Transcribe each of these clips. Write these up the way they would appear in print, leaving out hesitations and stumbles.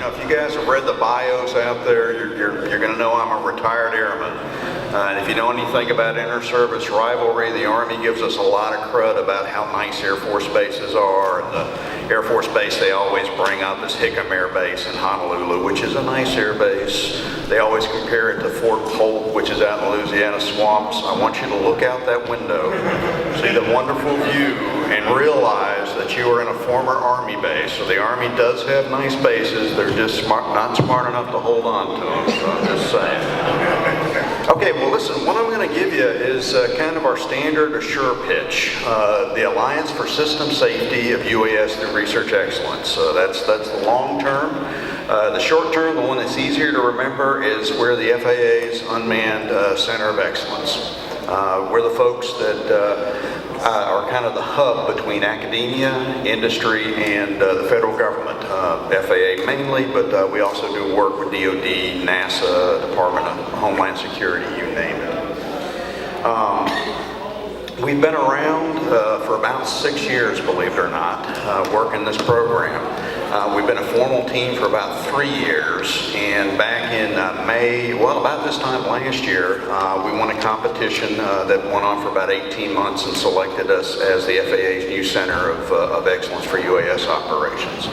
if you guys have read the bios out there, you're going to know I'm a retired airman. And if you know anything about inter-service rivalry, the Army gives us a lot of crud about how nice Air Force bases are. And the Air Force base they always bring up is Hickam Air Base in Honolulu, which is a nice air base. They always compare it to Fort Polk, which is out in the Louisiana swamps. I want you to look out that window, see the wonderful view, and realize that you are in a former Army base. So the Army does have nice bases. They're just not smart enough to hold on to them. So I'm just saying. Okay, well listen, what I'm going to give you is kind of our standard assure pitch. The Alliance for System Safety of UAS through Research Excellence. That's the long term. The short term, the one that's easier to remember, is we're the FAA's Unmanned Center of Excellence. We're the folks that are kind of the hub between academia, industry, and the federal government. FAA mainly, but we also do work with DoD, NASA, Department of Homeland Security, you name it. We've been around for about 6 years, believe it or not, working this program. We've been a formal team for about 3 years, and back in May, well, about this time last year, we won a competition that went on for about 18 months and selected us as the FAA's new Center of Excellence for UAS Operations.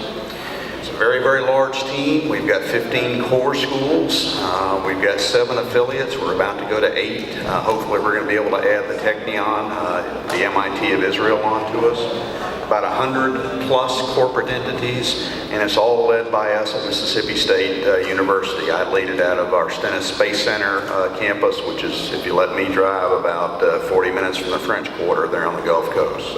It's a very, very large team. We've got 15 core schools. We've got 7 affiliates. We're about to go to 8. Hopefully we're going to be able to add the Technion, the MIT of Israel onto us. About 100 plus corporate entities, and it's all led by us at Mississippi State University. I lead it out of our Stennis Space Center campus, which is, if you let me drive, about 40 minutes from the French Quarter there on the Gulf Coast.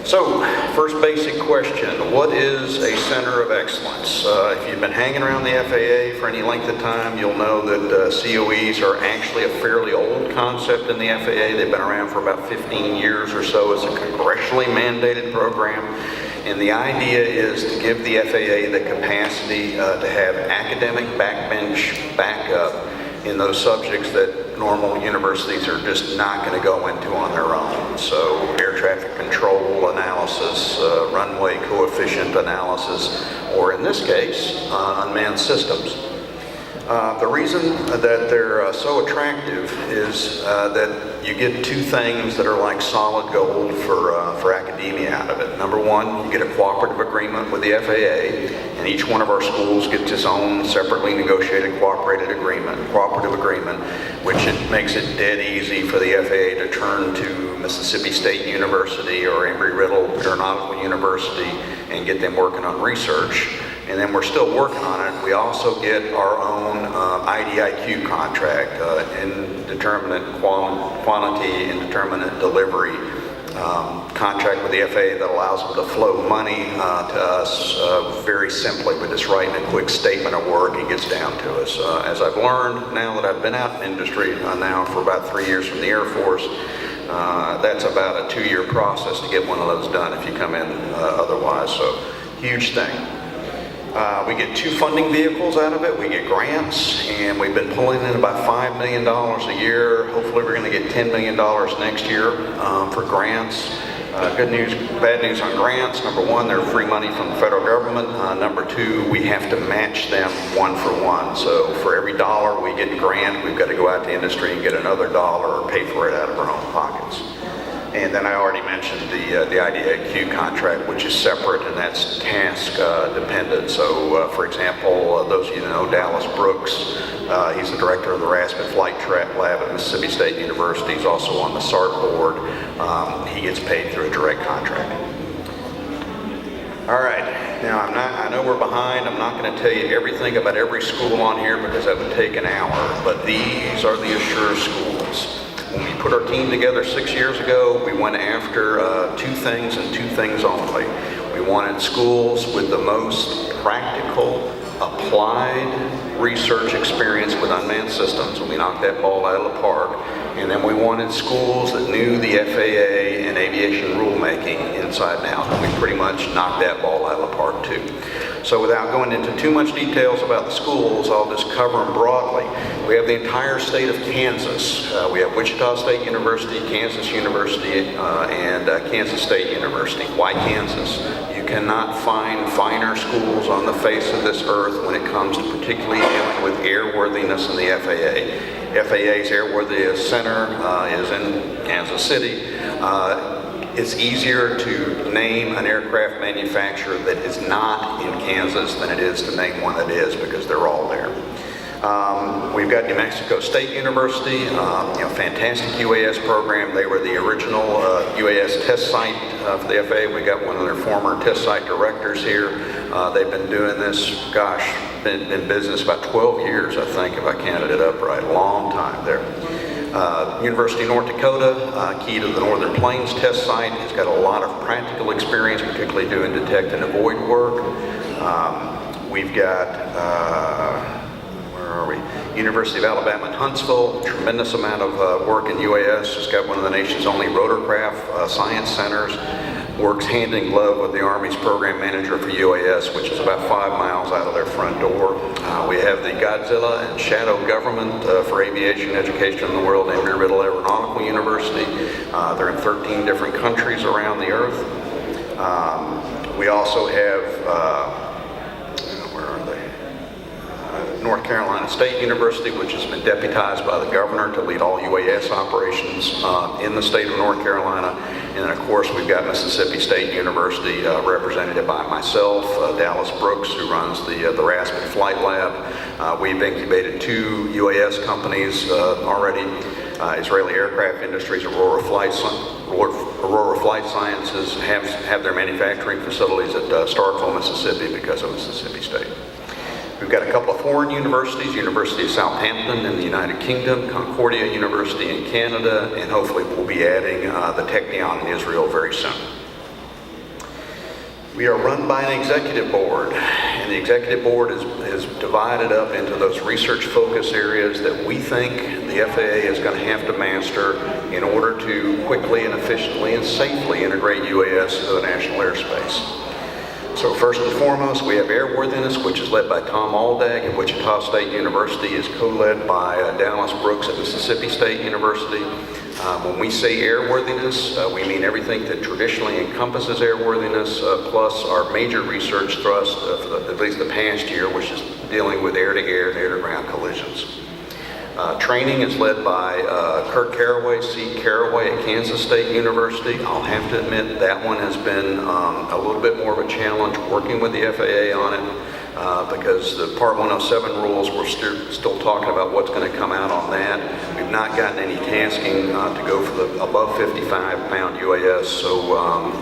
So, first basic question, what is a Center of Excellence? If you've been hanging around the FAA for any length of time, you'll know that COEs are actually a fairly old concept in the FAA. They've been around for about 15 years or so. It's a congressionally mandated program. And the idea is to give the FAA the capacity to have academic backbench backup in those subjects that normal universities are just not going to go into on their own. So air traffic control analysis, runway coefficient analysis, or in this case, unmanned systems. The reason that they're so attractive is that you get 2 things that are like solid gold for academia out of it. Number one, you get a cooperative agreement with the FAA, and each one of our schools gets its own separately negotiated cooperative agreement, which it makes it dead easy for the FAA to turn to Mississippi State University or Embry-Riddle Aeronautical University and get them working on research. And then we're still working on it. We also get our own IDIQ contract, indeterminate quantity, indeterminate delivery contract with the FAA that allows them to flow money to us very simply. We're just writing a quick statement of work. It gets down to us. As I've learned now that I've been out in industry now for about 3 years from the Air Force, that's about a 2-year process to get one of those done if you come in otherwise. So huge thing. We get 2 funding vehicles out of it. We get grants, and we've been pulling in about $5 million a year. Hopefully we're going to get $10 million next year for grants. Good news, bad news on grants. Number one, they're free money from the federal government. Number two, we have to match them 1 for 1. So for every dollar we get in grant, we've got to go out to industry and get another dollar or pay for it out of our own pockets. And then I already mentioned the IDIQ contract, which is separate, and that's task dependent. So, for example, those of you that know Dallas Brooks, he's the director of the Raspet Flight Track Lab at Mississippi State University. He's also on the SART board. He gets paid through a direct contract. All right, now I know we're behind. I'm not going to tell you everything about every school on here because that would take an hour, but these are the Assure schools. When we put our team together 6 years ago, we went after 2 things and 2 things only. We wanted schools with the most practical, applied research experience with unmanned systems, and we knocked that ball out of the park. And then we wanted schools that knew the FAA and aviation rulemaking inside and out, and we pretty much knocked that ball out of the park too. So without going into too much details about the schools, I'll just cover them broadly. We have the entire state of Kansas. We have Wichita State University, Kansas University, and Kansas State University. Why Kansas? You cannot find finer schools on the face of this earth when it comes to particularly dealing with airworthiness in the FAA. FAA's Airworthiness Center is in Kansas City. It's easier to name an aircraft manufacturer that is not in Kansas than it is to name one that is, because they're all there. We've got New Mexico State University, fantastic UAS program. They were the original UAS test site for the FAA. We got one of their former test site directors here. They've been doing this, been in business about 12 years, I think, if I counted it up right. Long time there. University of North Dakota, key to the Northern Plains test site, has got a lot of practical experience, particularly doing detect and avoid work. We've got, University of Alabama in Huntsville, tremendous amount of work in UAS. It's got one of the nation's only rotorcraft science centers. Works hand in glove with the Army's program manager for UAS, which is about 5 miles out of their front door. We have the Godzilla and Shadow Government for Aviation Education in the World, Embry-Riddle Aeronautical University. They're in 13 different countries around the earth. We also have North Carolina State University, which has been deputized by the governor to lead all UAS operations in the state of North Carolina. And then, of course, we've got Mississippi State University, represented by myself, Dallas Brooks, who runs the Raspet Flight Lab. We've incubated 2 UAS companies already. Israeli Aircraft Industries, Aurora Flight Sciences have their manufacturing facilities at Starkville, Mississippi, because of Mississippi State. We've got a couple of foreign universities, University of Southampton in the United Kingdom, Concordia University in Canada, and hopefully we'll be adding the Technion in Israel very soon. We are run by an executive board, and the executive board is divided up into those research focus areas that we think the FAA is going to have to master in order to quickly and efficiently and safely integrate UAS into the national airspace. So first and foremost, we have airworthiness, which is led by Tom Aldag at Wichita State University, is co-led by Dallas Brooks at Mississippi State University. When we say airworthiness, we mean everything that traditionally encompasses airworthiness, plus our major research thrust for at least the past year, which is dealing with air-to-air and air-to-ground collisions. Training is led by Kurt Caraway, C. Caraway at Kansas State University. I'll have to admit that one has been a little bit more of a challenge working with the FAA on it because the Part 107 rules, we're still talking about what's going to come out on that. We've not gotten any tasking to go for the above 55-pound UAS, so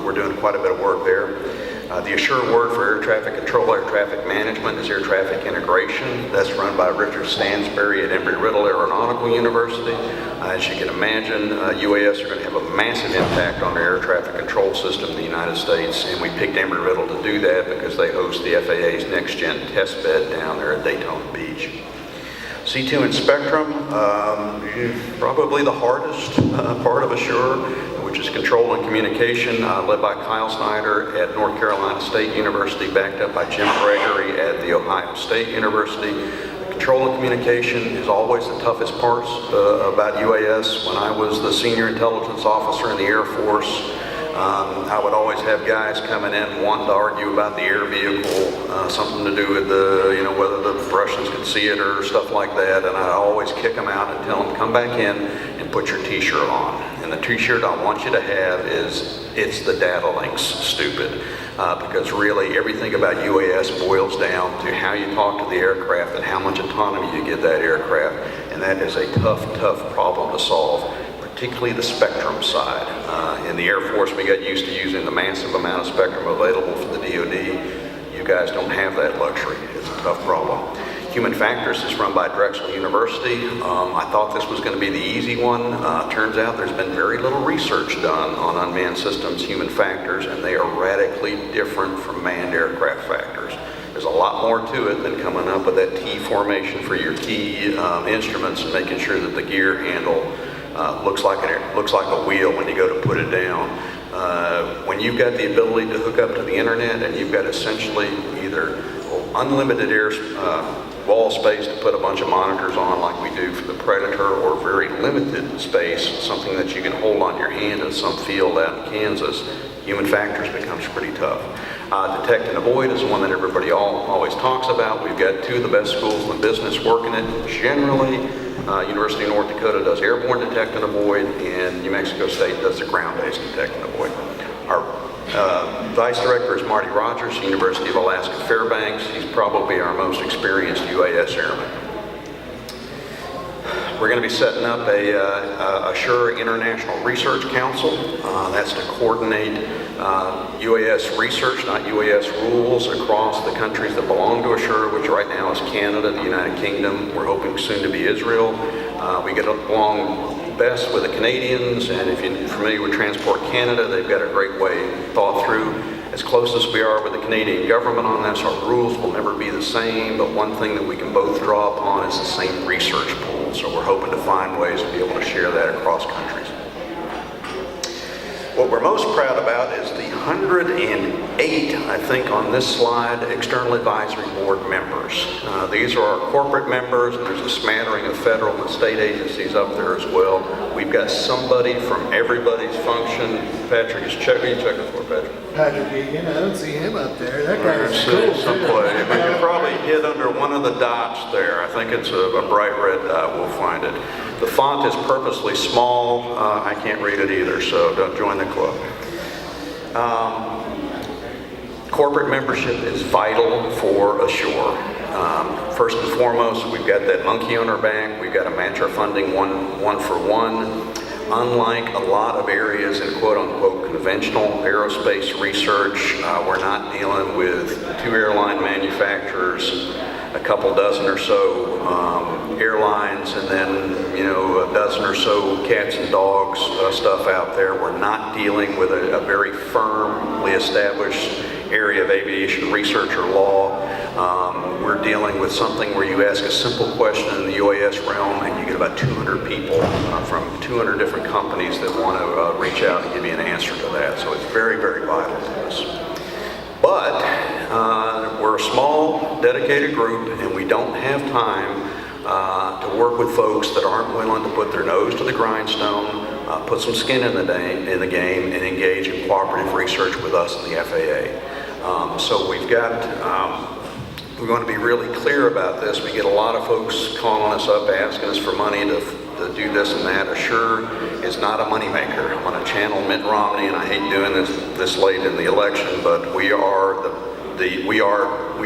we're doing quite a bit of work there. The Assure word for air traffic control, air traffic management is air traffic integration. That's run by Richard Stansberry at Embry-Riddle Aeronautical University. As you can imagine, UAS are going to have a massive impact on the air traffic control system in the United States, and we picked Embry-Riddle to do that because they host the FAA's next-gen test bed down there at Daytona Beach. C2 and Spectrum, probably the hardest part of Assure, which is control and communication, led by Kyle Snyder at North Carolina State University, backed up by Jim Gregory at The Ohio State University. Control and communication is always the toughest parts about UAS. When I was the senior intelligence officer in the Air Force, I would always have guys coming in wanting to argue about the air vehicle, something to do with whether the Russians could see it or stuff like that, and I'd always kick them out and tell them, come back in and put your t-shirt on. And the t-shirt I want you to have is, it's the data links, stupid. Because really everything about UAS boils down to how you talk to the aircraft and how much autonomy you give that aircraft, and that is a tough problem to solve. Particularly the spectrum side. In the Air Force, we got used to using the massive amount of spectrum available for the DoD. You guys don't have that luxury. It's a tough problem. Human Factors is run by Drexel University. I thought this was going to be the easy one. Turns out there's been very little research done on unmanned systems human factors, and they are radically different from manned aircraft factors. There's a lot more to it than coming up with that T formation for your key instruments and making sure that the gear handle looks like a wheel when you go to put it down. When you've got the ability to hook up to the internet and you've got essentially either unlimited wall space to put a bunch of monitors on like we do for the Predator, or very limited space, something that you can hold on your hand in some field out in Kansas, human factors becomes pretty tough. Detect and avoid is one that everybody always talks about. We've got two of the best schools in the business working it. Generally, University of North Dakota does airborne detect and avoid, and New Mexico State does the ground-based detect and avoid. Our Vice Director is Marty Rogers, University of Alaska Fairbanks. He's probably our most experienced UAS airman. We're going to be setting up a Assure International Research Council. That's to coordinate UAS research, not UAS rules, across the countries that belong to Assure, which right now is Canada, the United Kingdom. We're hoping soon to be Israel. We get along best with the Canadians, and if you're familiar with Transport Canada, they've got a great way thought through. As close as we are with the Canadian government on this, our rules will never be the same, but one thing that we can both draw upon is the same research pool. So we're hoping to find ways to be able to share that across countries. What we're most proud about is the 108, I think on this slide, External Advisory Board members. These are our corporate members. There's a smattering of federal and state agencies up there as well. We've got somebody from everybody's function. Patrick is checking. Who are you checking for, Patrick? Patrick Egan, I don't see him up there. That guy's cool. Someplace. But you probably hid under one of the dots there. I think it's a bright red dot. We'll find it. The font is purposely small. I can't read it either, so don't join the club. Corporate membership is vital for Assure. First and foremost, we've got that monkey on our back. We've got to match our funding one for one. Unlike a lot of areas in quote-unquote conventional aerospace research, we're not dealing with two airline manufacturers, a couple dozen or so airlines, and then a dozen or so cats and dogs stuff out there. We're not dealing with a very firmly established area of aviation research or law. We're dealing with something where you ask a simple question in the UAS realm and you get about 200 people from 200 different companies that want to reach out and give you an answer to that. So it's very, very vital to us. But we're a small, dedicated group, and we don't have time to work with folks that aren't willing to put their nose to the grindstone, put some skin in the game, and engage in cooperative research with us and the FAA. So we've got, we want to be really clear about this. We get a lot of folks calling us up, asking us for money to do this and that. Assure is not a moneymaker. I'm going to channel Mitt Romney, and I hate doing this late in the election, but we are we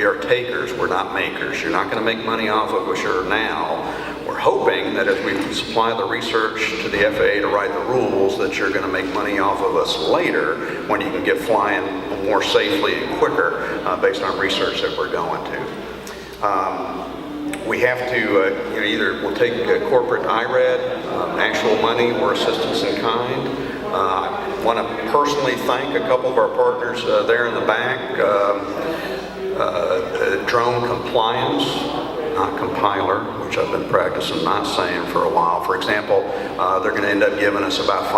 are takers. We're not makers. You're not going to make money off of Assure now. We're hoping that as we supply the research to the FAA to write the rules, that you're going to make money off of us later when you can get flying more safely and quicker based on research that we're going to. We have to either we'll take corporate IRAD, actual money, or assistance in kind. I want to personally thank a couple of our partners there in the back. Drone Compliance, not compiler, which I've been practicing not saying for a while. For example, they're going to end up giving us about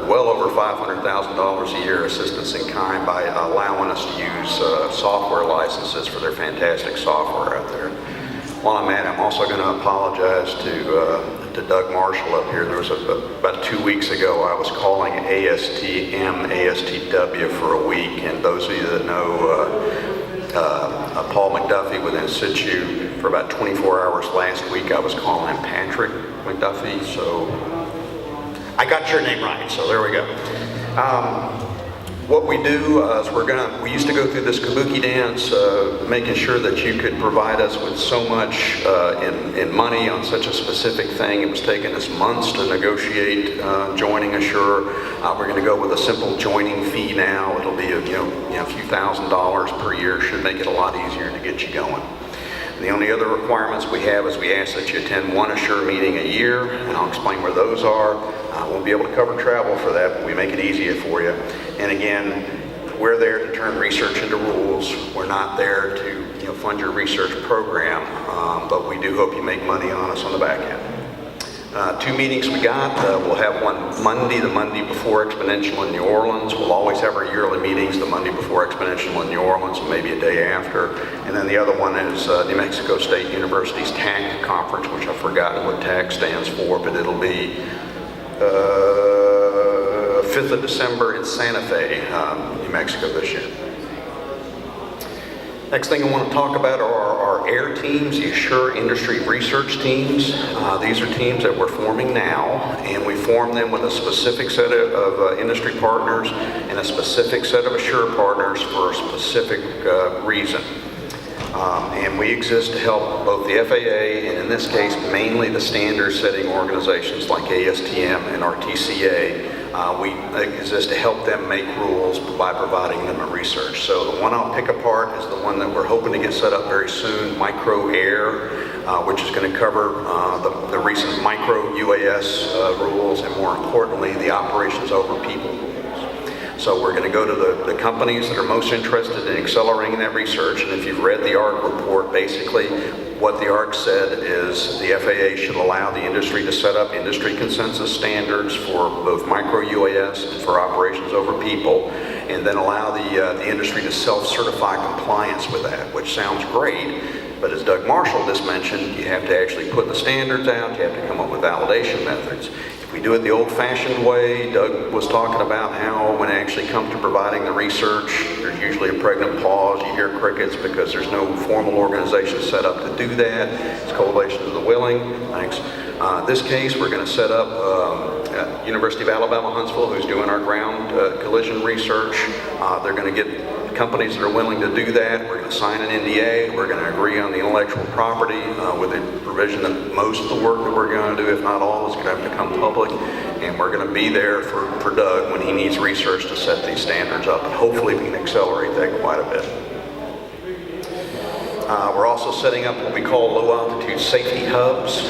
well over $500,000 a year assistance in kind by allowing us to use software licenses for their fantastic software out there. While I'm at it, I'm also going to apologize to Doug Marshall up here. There was about 2 weeks ago, I was calling ASTM, ASTW for a week, and those of you that know Paul McDuffie with In Situ, for about 24 hours last week, I was calling him Patrick McDuffie, so I got your name right, so there we go. What we do is we used to go through this kabuki dance, making sure that you could provide us with so much in money on such a specific thing. It was taking us months to negotiate joining Assure. We're going to go with a simple joining fee now. It'll be a few $1,000s per year. Should make it a lot easier to get you going. The only other requirements we have is we ask that you attend one Assure meeting a year, and I'll explain where those are. Won't be able to cover travel for that, but we make it easier for you. And again, we're there to turn research into rules. We're not there to fund your research program, but we do hope you make money on us on the back end. 2 meetings we got. We'll have one Monday, the Monday before Exponential in New Orleans. We'll always have our yearly meetings the Monday before Exponential in New Orleans and maybe a day after. And then the other one is New Mexico State University's TAC conference, which I've forgotten what TAC stands for, but it'll be 5th of December in Santa Fe, New Mexico this year. Next thing I want to talk about are our AIR teams, the Assure Industry Research teams. These are teams that we're forming now, and we form them with a specific set of industry partners and a specific set of Assure partners for a specific reason. And we exist to help both the FAA and in this case mainly the standard setting organizations like ASTM and RTCA. We exist to help them make rules by providing them a research. So the one I'll pick apart is the one that we're hoping to get set up very soon, Micro Air, which is going to cover the recent micro UAS rules and more importantly the operations over people rules. So we're going to go to the companies that are most interested in accelerating that research, and if you've read the ARC report, basically what the ARC said is the FAA should allow the industry to set up industry consensus standards for both micro UAS and for operations over people, and then allow the industry to self-certify compliance with that, which sounds great. But as Doug Marshall just mentioned, you have to actually put the standards out, you have to come up with validation methods. If we do it the old-fashioned way, Doug was talking about how when it actually comes to providing the research, there's usually a pregnant pause, you hear crickets because there's no formal organization set up to do that. It's Coalition of the Willing. Thanks. This case, we're going to set up University of Alabama, Huntsville, who's doing our ground collision research. They're going to get companies that are willing to do that. We're going to sign an NDA. We're going to agree on the intellectual property with the provision that most of the work that we're going to do, if not all, is going to have to become public. And we're going to be there for Doug when he needs research to set these standards up. And hopefully we can accelerate that quite a bit. We're also setting up what we call low-altitude safety hubs.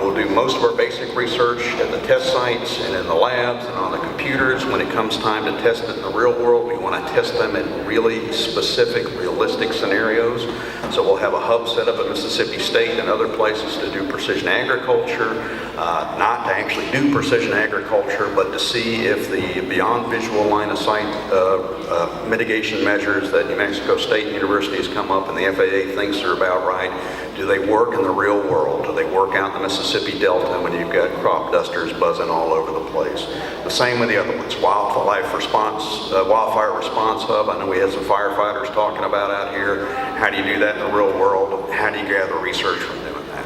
We'll do most of our basic research at the test sites and in the labs and on the computers. When it comes time to test it in the real world, we want to test them in really specific, realistic scenarios. So we'll have a hub set up at Mississippi State and other places to do precision agriculture, not to actually do precision agriculture, but to see if the beyond visual line of sight mitigation measures that New Mexico State University has come up and the FAA thinks are about right, do they work in the real world? Do they work out in the Mississippi Delta when you've got crop dusters buzzing all over the place? The same with the other ones. Wildfire Response Hub. I know we had some firefighters talking about out here. How do you do that in the real world? How do you gather research from doing that?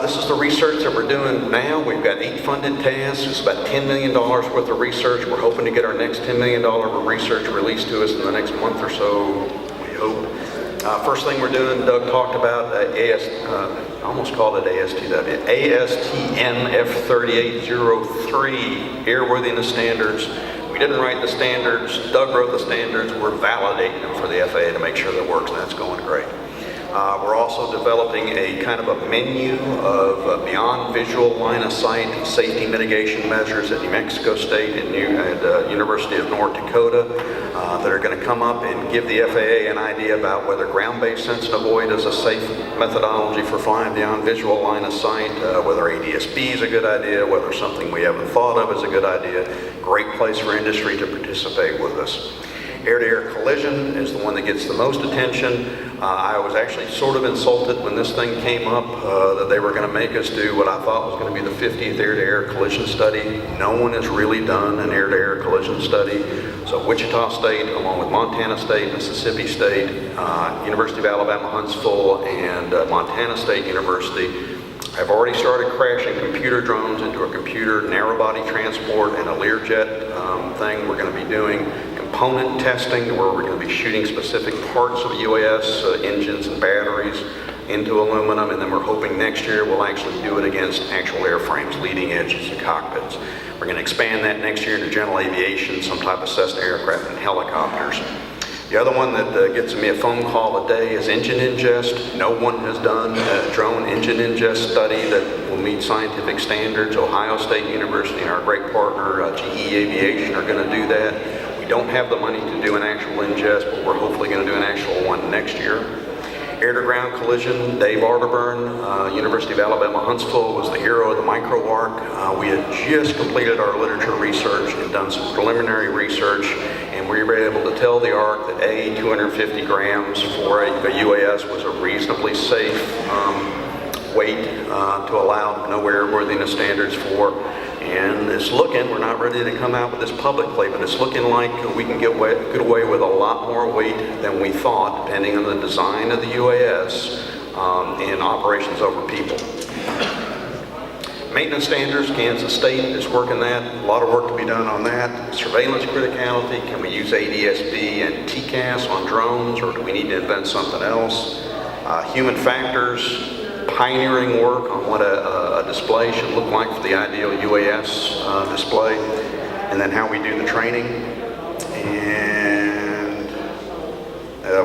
This is the research that we're doing now. We've got 8 funded tasks. It's about $10 million worth of research. We're hoping to get our next $10 million research released to us in the next month or so, we hope. First thing we're doing, Doug talked about I almost called it ASTW, ASTM F3803, airworthiness standards. We didn't write the standards, Doug wrote the standards, we're validating them for the FAA to make sure that works, and that's going great. We're also developing a kind of a menu of beyond visual line of sight safety mitigation measures at New Mexico State and University of North Dakota that are going to come up and give the FAA an idea about whether ground-based sense and avoid is a safe methodology for flying beyond visual line of sight, whether ADS-B is a good idea, whether something we haven't thought of is a good idea. Great place for industry to participate with us. Air-to-air collision is the one that gets the most attention. I was actually sort of insulted when this thing came up that they were going to make us do what I thought was going to be the 50th air-to-air collision study. No one has really done an air-to-air collision study. So Wichita State, along with Montana State, Mississippi State, University of Alabama, Huntsville, and Montana State University have already started crashing computer drones into a computer narrow-body transport and a Learjet thing. We're going to be doing component testing where we're going to be shooting specific parts of UAS, engines and batteries into aluminum, and then we're hoping next year we'll actually do it against actual airframes, leading edges and cockpits. We're going to expand that next year into general aviation, some type of Cessna aircraft and helicopters. The other one that gets me a phone call a day is engine ingest. No one has done a drone engine ingest study that will meet scientific standards. Ohio State University and our great partner, GE Aviation, are going to do that. We don't have the money to do an actual ingest, but we're hopefully going to do an actual one next year. air-to-ground collision, Dave Arterburn, University of Alabama, Huntsville, was the hero of the micro arc. We had just completed our literature research and done some preliminary research, and we were able to tell the arc that 250 grams for a UAS was a reasonably safe weight to allow no airworthiness standards for. And it's looking, we're not ready to come out with this publicly, but it's looking like we can get away with a lot more weight than we thought, depending on the design of the UAS and operations over people. Maintenance standards, Kansas State is working that. A lot of work to be done on that. Surveillance criticality, can we use ADS-B and TCAS on drones, or do we need to invent something else? Human factors, pioneering work on what a display should look like for the ideal UAS display, and then how we do the training. And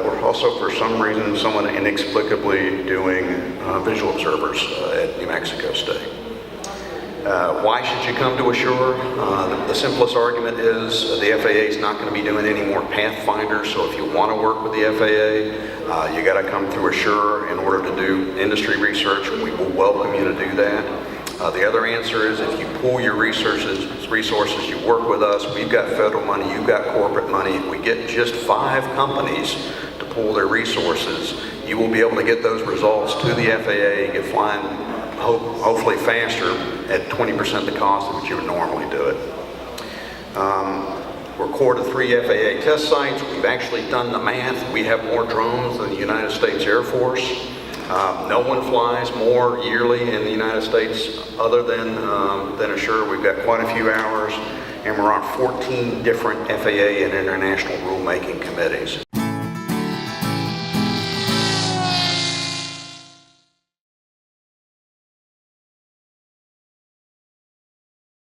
we're also, for some reason, somewhat inexplicably doing visual observers at New Mexico State. Why should you come to Assure? The simplest argument is the FAA is not going to be doing any more pathfinders, so if you want to work with the FAA, you got to come through Assure in order to do industry research. We will welcome you to do that. The other answer is if you pool your resources, you work with us, we've got federal money, you've got corporate money. If we get just 5 companies to pool their resources, you will be able to get those results to the FAA and get flying hopefully faster at 20% the cost at which you would normally do it. We're core to 3 FAA test sites. We've actually done the math. We have more drones than the United States Air Force. No one flies more yearly in the United States other than Assure. We've got quite a few hours, and we're on 14 different FAA and international rulemaking committees.